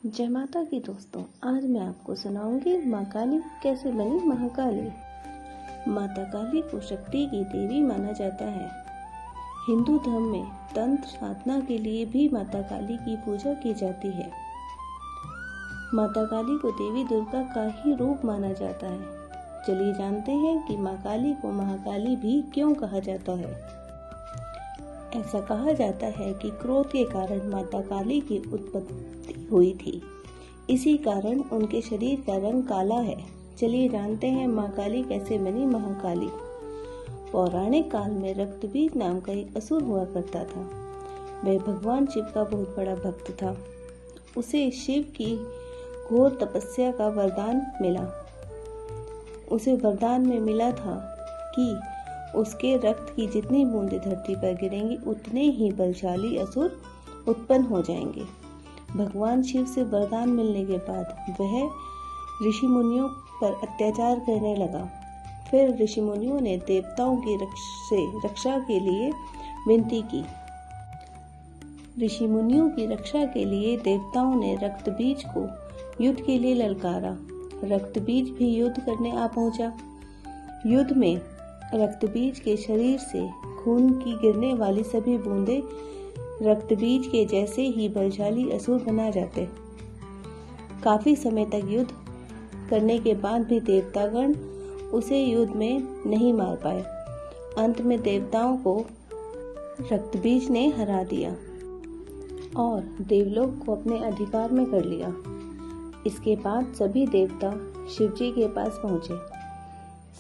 जय माता की दोस्तों, आज मैं आपको सुनाऊंगी माँ काली कैसे बनी महाकाली। माता काली को शक्ति की देवी माना जाता है। हिंदू धर्म में तंत्र साधना के लिए भी माता काली की पूजा की जाती है। माता काली को देवी दुर्गा का ही रूप माना जाता है। चलिए जानते हैं कि माँ काली को महाकाली भी क्यों कहा जाता है। ऐसा कहा जाता है कि क्रोध के कारण माता काली की उत्पत्ति हुई थी। इसी कारण उनके शरीर का रंग काला है। चलिए जानते हैं माँ काली कैसे बनी महाकाली। पौराणिक काल में रक्तबीज नाम का एक असुर हुआ करता था। वह भगवान शिव का बहुत बड़ा भक्त था। उसे शिव की घोर तपस्या का वरदान मिला। उसे वरदान में मिला था कि उसके रक्त की जितनी बूंदें धरती पर गिरेंगी उतने ही बलशाली असुर उत्पन्न हो जाएंगे। भगवान शिव से वरदान मिलने के बाद वह ऋषि मुनियों पर अत्याचार करने लगा। फिर ऋषि मुनियों ने देवताओं की रक्षा के लिए विनती की। ऋषि मुनियों की रक्षा के लिए देवताओं ने रक्तबीज को युद्ध के लिए ललकारा। रक्तबीज भी युद्ध करने आ पहुंचा। युद्ध में रक्तबीज के शरीर से खून की गिरने वाली सभी बूंदें रक्तबीज के जैसे ही बलशाली असुर बना जाते। काफी समय तक युद्ध करने के बाद भी देवतागण उसे युद्ध में नहीं मार पाए। अंत में देवताओं को रक्तबीज ने हरा दिया और देवलोक को अपने अधिकार में कर लिया। इसके बाद सभी देवता शिवजी के पास पहुंचे।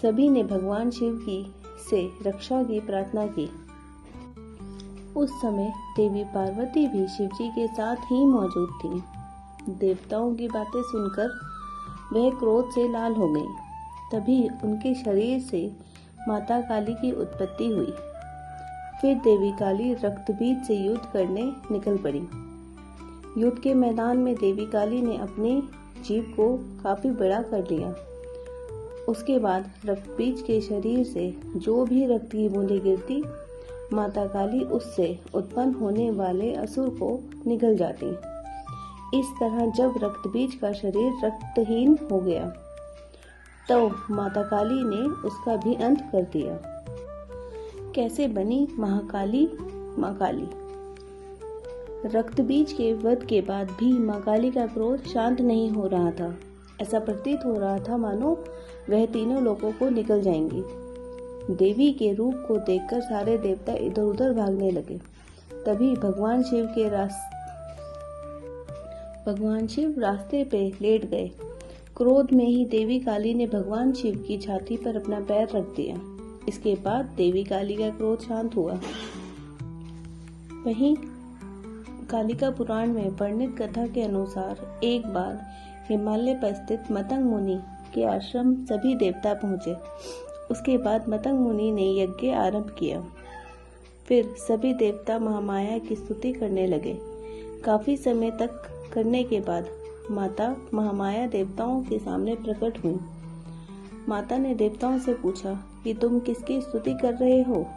सभी ने भगवान शिव की से रक्षा की प्रार्थना की। उस समय देवी पार्वती भी शिवजी के साथ ही मौजूद थी। देवताओं की बातें सुनकर वह क्रोध से लाल हो गई। तभी उनके शरीर से माता काली की उत्पत्ति हुई। फिर देवी काली रक्तबीज से युद्ध करने निकल पड़ी। युद्ध के मैदान में देवी काली ने अपने जीव को काफी बड़ा कर लिया। उसके बाद रक्तबीज के शरीर से जो भी रक्त की बूंदें गिरती, माता काली उससे उत्पन्न होने वाले असुर को निगल जाती। इस तरह जब रक्तबीज का शरीर रक्तहीन हो गया तो माता काली ने उसका भी अंत कर दिया। कैसे बनी महाकाली माँ काली। रक्तबीज के वध के बाद भी माँ काली का क्रोध शांत नहीं हो रहा था। ऐसा प्रतीत हो रहा था मानो वह तीनों लोगों को निकल जाएंगी। देवी के रूप को देखकर सारे देवता इधर उधर भागने लगे। तभी भगवान शिव रास्ते पे लेट गए। क्रोध में ही देवी काली ने भगवान शिव की छाती पर अपना पैर रख दिया। इसके बाद देवी काली का क्रोध शांत हुआ। वहीं कालिका पुराण में वर्णित कथा के अनुसार एक बार हिमालय पर स्थित मतंग मुनि के आश्रम सभी देवता पहुंचे। उसके बाद मतंग मुनि ने यज्ञ आरंभ किया। फिर सभी देवता महामाया की स्तुति करने लगे। काफी समय तक करने के बाद माता महामाया देवताओं के सामने प्रकट हुई। माता ने देवताओं से पूछा कि तुम किसकी स्तुति कर रहे हो।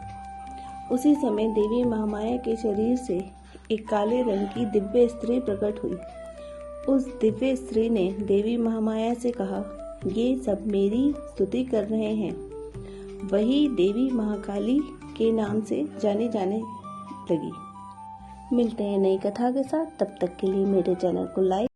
उसी समय देवी महामाया के शरीर से एक काले रंग की दिव्य स्त्री प्रकट हुई। उस दिव्य स्त्री ने देवी महामाया से कहा, ये सब मेरी स्तुति कर रहे हैं। वही देवी महाकाली के नाम से जाने लगी। मिलते हैं नई कथा के साथ। तब तक के लिए मेरे चैनल को लाइक